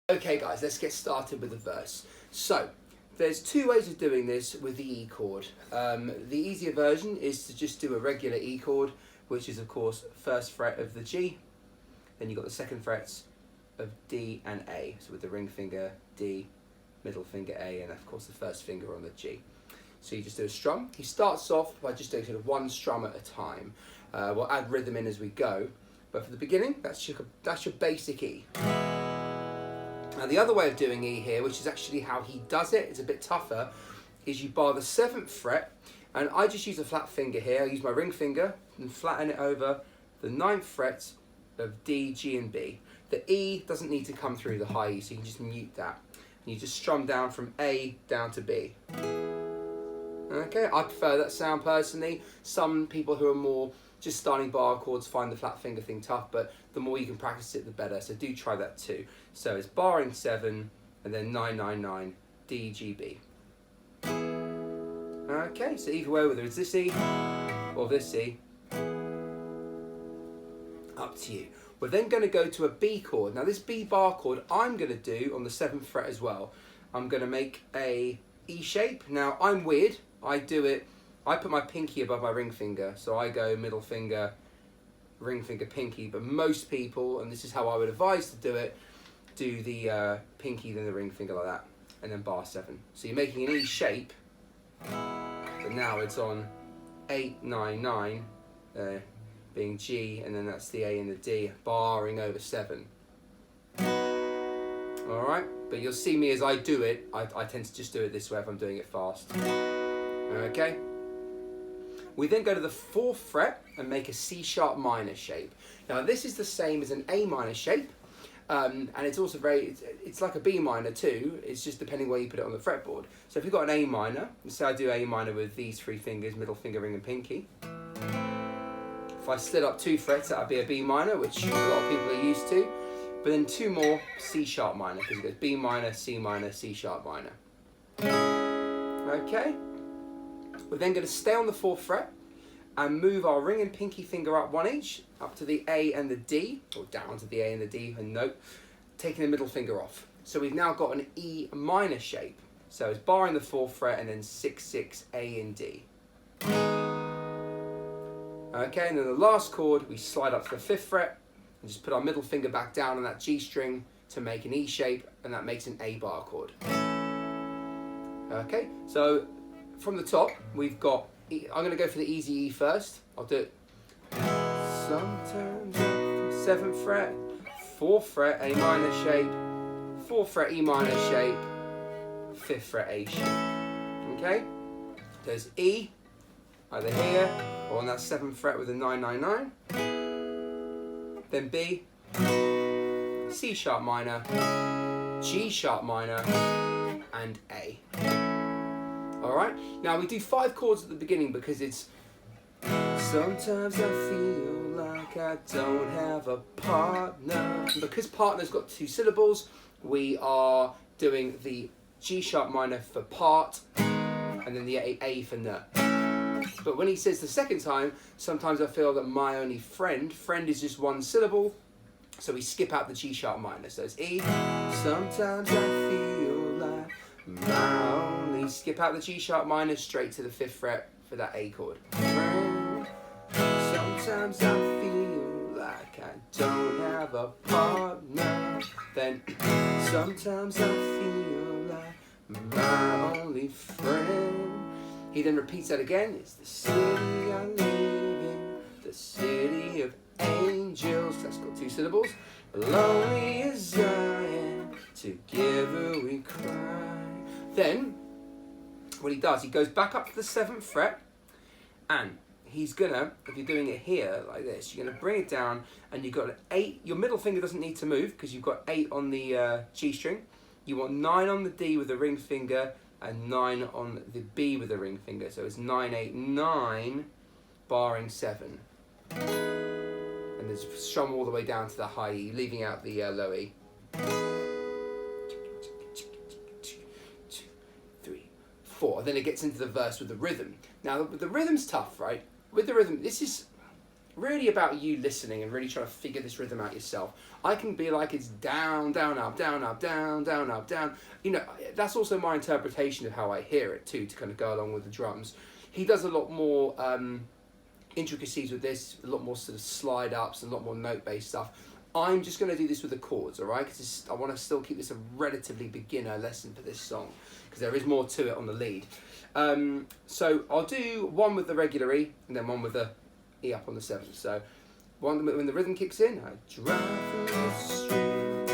Okay guys, let's get started with the verse. So, there's two ways of doing this with the E chord. The easier version is to just do a regular E chord, which is of course first fret of the G, then you've got the second frets of D and A. So with the ring finger D, middle finger A, and of course the first finger on the G. So you just do a strum. He starts off by just doing sort of one strum at a time. We'll add rhythm in as we go, but for the beginning, that's your basic E. Now the other way of doing E here, which is actually how he does it, it's a bit tougher, is you bar the 7th fret, and I just use a flat finger here. I use my ring finger and flatten it over the 9th fret of D, G and B. The E doesn't need to come through the high E, so you can just mute that. And you just strum down from A down to B. Okay, I prefer that sound personally. Some people who are more just starting bar chords find the flat finger thing tough, but the more you can practice it, the better. So do try that too. So it's barring 7 and then 999 D, G, B. Okay, so either way, whether it's this E or this E, up to you. We're then going to go to a B chord. Now this B bar chord I'm going to do on the 7th fret as well. I'm going to make a E shape. Now I'm weird. I put my pinky above my ring finger. So I go middle finger, ring finger, pinky. But most people, and this is how I would advise to do it, do the pinky then the ring finger like that. And then bar 7. So you're making an E shape. But now it's on 8, 9, 9. Being G, and then that's the A and the D, barring over 7. Alright, but you'll see me as I do it, I tend to just do it this way if I'm doing it fast. Okay. We then go to the 4th fret and make a C sharp minor shape. Now this is the same as an A minor shape, and it's also it's like a B minor too, it's just depending where you put it on the fretboard. So if you've got an A minor, say I do A minor with these 3 fingers, middle finger, ring and pinky. If I slid up 2 frets, that would be a B minor, which a lot of people are used to. But then 2 more, C sharp minor, because it goes B minor, C sharp minor. Okay. We're then going to stay on the 4th fret and move our ring and pinky finger up 1 each, up to the A and the D, or down to the A and the D, and note, taking the middle finger off. So we've now got an E minor shape. So it's barring the 4th fret and then 6, 6, A and D. Okay, and then the last chord, we slide up to the 5th fret and just put our middle finger back down on that G string to make an E shape, and that makes an A bar chord. Okay, so from the top, we've got, I'm going to go for the easy E first. I'll do it. Sometimes 7th fret, 4th fret, A minor shape, 4th fret, E minor shape, 5th fret, A shape. Okay, there's E, either here or on that 7th fret with a 999. Then B, C sharp minor, G sharp minor, and A. Alright, now we do 5 chords at the beginning because it's sometimes I feel like I don't have a partner. And because partner's got 2 syllables, we are doing the G sharp minor for part and then the A for nut. But when he says the second time, sometimes I feel that my only friend is just 1 syllable, so we skip out the G sharp minor. So it's E, sometimes I feel like my only, skip out the G sharp minor straight to the 5th fret for that A chord. Friend, sometimes I feel like I don't have a partner. Then sometimes I feel like my only friend. He then repeats that again. It's the city I live in, the city of angels. That's got 2 syllables. Lonely as I am, together we cry. Then, what he does, he goes back up to the 7th fret, and he's gonna, if you're doing it here like this, you're gonna bring it down, and you've got an 8. Your middle finger doesn't need to move because you've got 8 on the G string. You want 9 on the D with the ring finger, and 9 on the B with the ring finger. So it's 9, 8, 9, barring 7. And there's strum all the way down to the high E, leaving out the low E. 2, 3, 4. Then it gets into the verse with the rhythm. Now the rhythm's tough, right? With the rhythm, this is really about you listening and really trying to figure this rhythm out yourself. I can be like, it's down, down, up, down, up, down, down, up, down. You know, that's also my interpretation of how I hear it too, to kind of go along with the drums. He does a lot more intricacies with this, a lot more sort of slide ups and a lot more note-based stuff. I'm just going to do this with the chords, all right? Because I want to still keep this a relatively beginner lesson for this song, because there is more to it on the lead. So I'll do one with the regular E, and then one with the E up on the 7th. So one when the rhythm kicks in, I drive through the streets,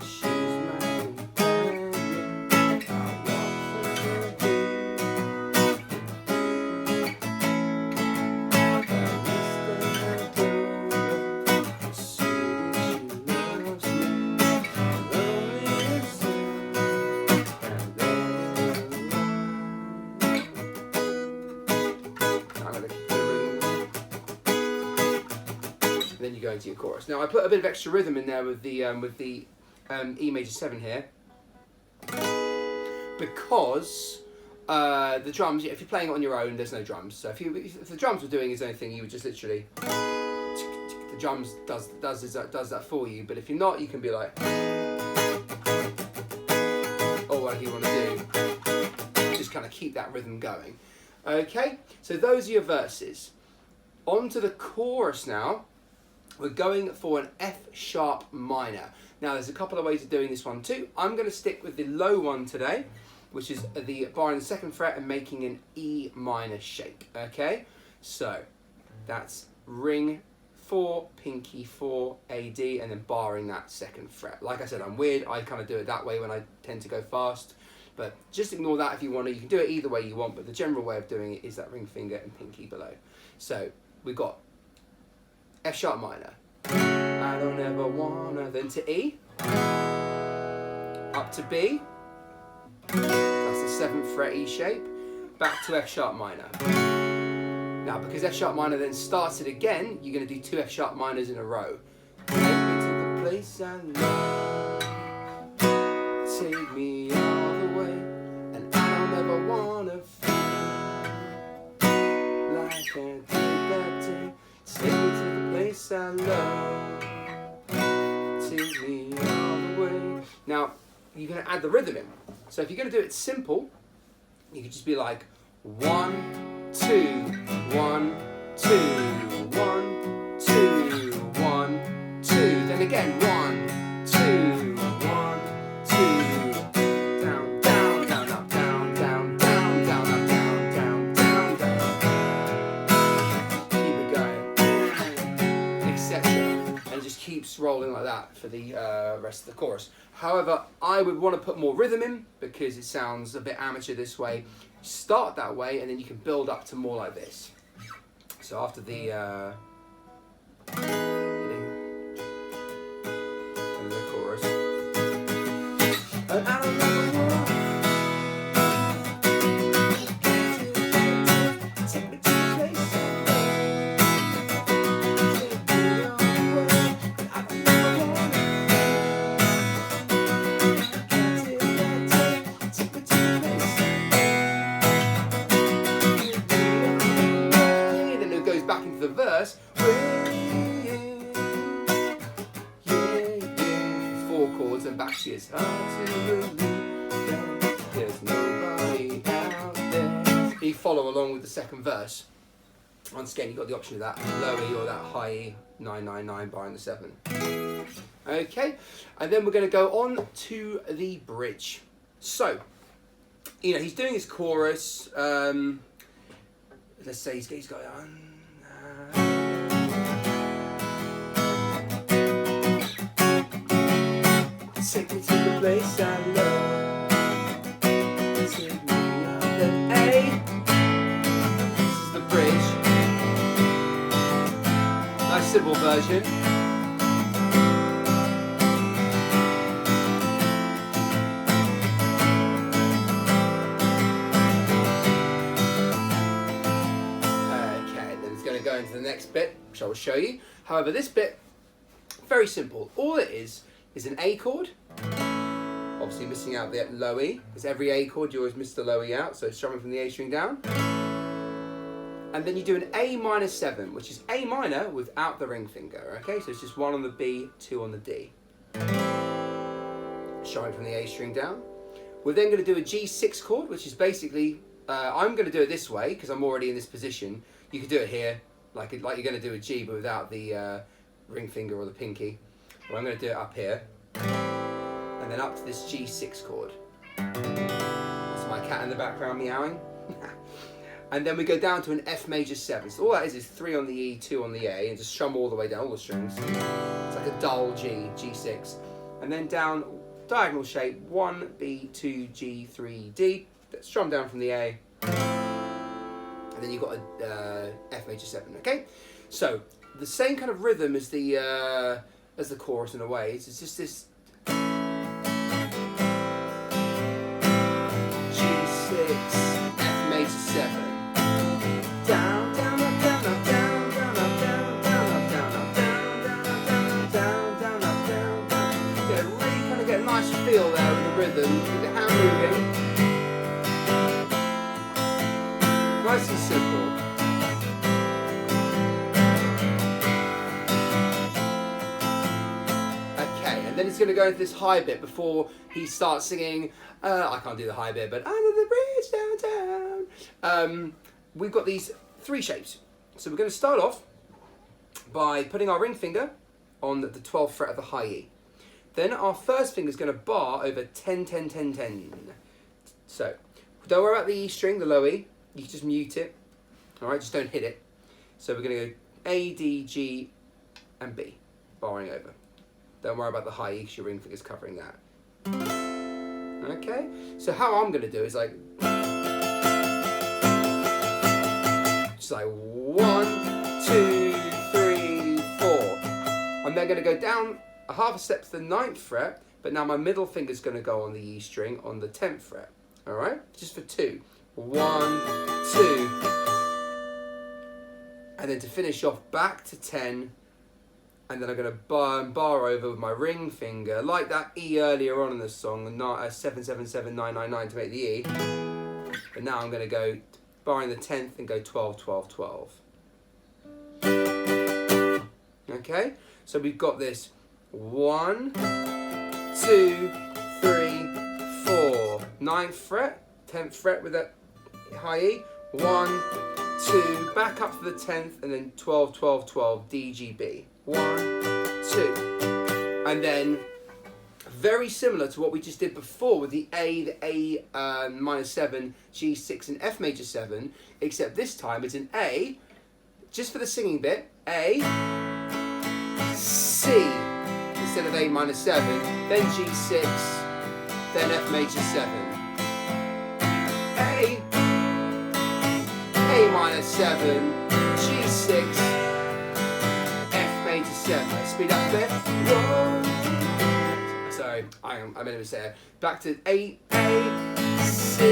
she's my companion, I walk through then you go into your chorus. Now I put a bit of extra rhythm in there with the E major 7 here, because the drums, if you're playing it on your own, there's no drums. So if the drums were doing his own thing, you would just literally, the drums does that for you. But if you're not, you can be like, or whatever you want to do. Just kind of keep that rhythm going. Okay, so those are your verses. On to the chorus now. We're going for an F sharp minor. Now there's a couple of ways of doing this one too. I'm going to stick with the low one today, which is the bar in the 2nd fret and making an E minor shape. Okay, so that's ring 4, pinky 4, A, D, and then barring that 2nd fret. Like I said, I'm weird. I kind of do it that way when I tend to go fast, but just ignore that if you want to. You can do it either way you want, but the general way of doing it is that ring finger and pinky below. So we've got F sharp minor, I don't ever wanna, then to E, up to B, that's the 7th fret E shape, back to F sharp minor. Now because F sharp minor then starts it again, you're going to do 2 F sharp minors in a row. Take me to the place I love, take me all the way, and I don't ever wanna feel like I did that day. Take me to the place I love, take me all the way. Now, you're going to add the rhythm in. So if you're going to do it simple, you could just be like 1, 2, 1, 2, 1, 2, 1, 2. Then again, 1, 2, 1, 2. Down, down, down, up, down, down, down, down, up, down, down, down, down. Keep it going, etc. And it just keeps rolling like that for the rest of the chorus. However, I would want to put more rhythm in because it sounds a bit amateur this way. Start that way and then you can build up to more like this. So after the chorus. And I don't know. Verse, four chords and back to his heart to believe there's nobody out there. You follow along with the 2nd verse. Once again, you've got the option of that low E or that high E, 999 bar in the 7. Okay, and then we're going to go on to the bridge. So, you know, he's doing his chorus. Let's say he's got take me to the place I love, take me on the A. This is the bridge. Nice simple version. Okay, then it's going to go into the next bit, which I will show you. However, this bit, very simple. All it is an A chord. Obviously missing out the low E, because every A chord you always miss the low E out, so strumming from the A string down. And then you do an A minor 7, which is A minor without the ring finger, okay? So it's just 1 on the B, 2 on the D. Showing from the A string down. We're then going to do a G6 chord, which is basically, I'm going to do it this way, because I'm already in this position. You could do it here, like you're going to do a G, but without the ring finger or the pinky. Well, I'm going to do it up here. And then up to this G6 chord. That's my cat in the background meowing. And then we go down to an F major 7. So all that is 3 on the E, 2 on the A, and just strum all the way down, all the strings. It's like a dull G, G6. And then down, diagonal shape, 1, B, 2, G, 3, D. Strum down from the A. And then you've got a F major 7, okay? So, the same kind of rhythm as the chorus in a way. It's just this G6, F major 7. Down, down, up, down, up, down, down, up, down, down, up, down, up, down, down, up, down, down, up, down, down. Yeah, really kind of get a nice feel there with the rhythm, with the hand moving. Nice and simple. Okay, and then it's going to go into this high bit before he starts singing. I can't do the high bit, but under the bridge downtown. We've got these 3 shapes. So we're going to start off by putting our ring finger on the 12th fret of the high E. Then our first finger is going to bar over 10, 10, 10, 10. So don't worry about the E string, the low E. You can just mute it. All right, just don't hit it. So we're going to go A, D, G, and B, barring over. Don't worry about the high E because your ring finger is covering that. Okay, so how I'm going to do is like, just like 1, 2, 3, 4. I'm then going to go down a half a step to the 9th fret, but now my middle finger is going to go on the E string on the 10th fret. All right, just for 2. 1, 2. And then to finish off, back to 10. And then I'm going to bar over with my ring finger, like that E earlier on in the song, 7, 7, 7, 9, 9, 9 to make the E. But now I'm going to go barring the 10th and go 12, 12, 12. Okay, so we've got this 1, 2, 3, 4, 9th fret, 10th fret with that high E, 1, 2, back up to the 10th, and then 12, 12, 12, D, G, B. 1, 2. And then, very similar to what we just did before with the A minor 7, G6 and F major 7, except this time it's an A, just for the singing bit, A, C, instead of A minor 7, then G6, then F major 7. A minor 7, G6, F major 7. Speed up a bit. Whoa. Sorry, I meant to say it. Back to A, C,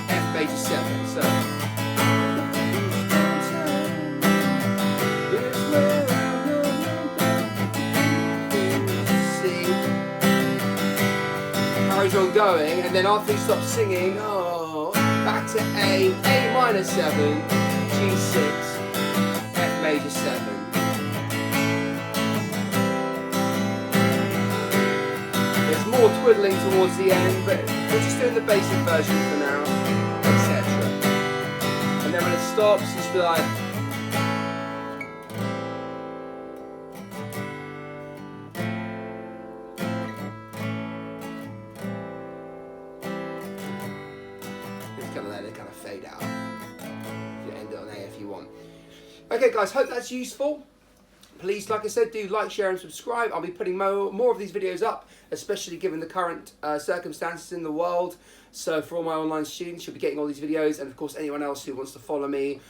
F major 7. So. Carries on going, and then after he stops singing, back to A minor 7, G6, F major 7. There's more twiddling towards the end, but we're just doing the basic version for now, etc. And then when it stops, just be like, fade out. You end it on A if you want. Okay guys, hope that's useful. Please, like I said, do like, share and subscribe. I'll be putting more of these videos up, especially given the current circumstances in the world. So for all my online students, you'll be getting all these videos, and of course anyone else who wants to follow me,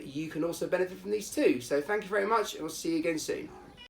you can also benefit from these too. So thank you very much, and we'll see you again soon.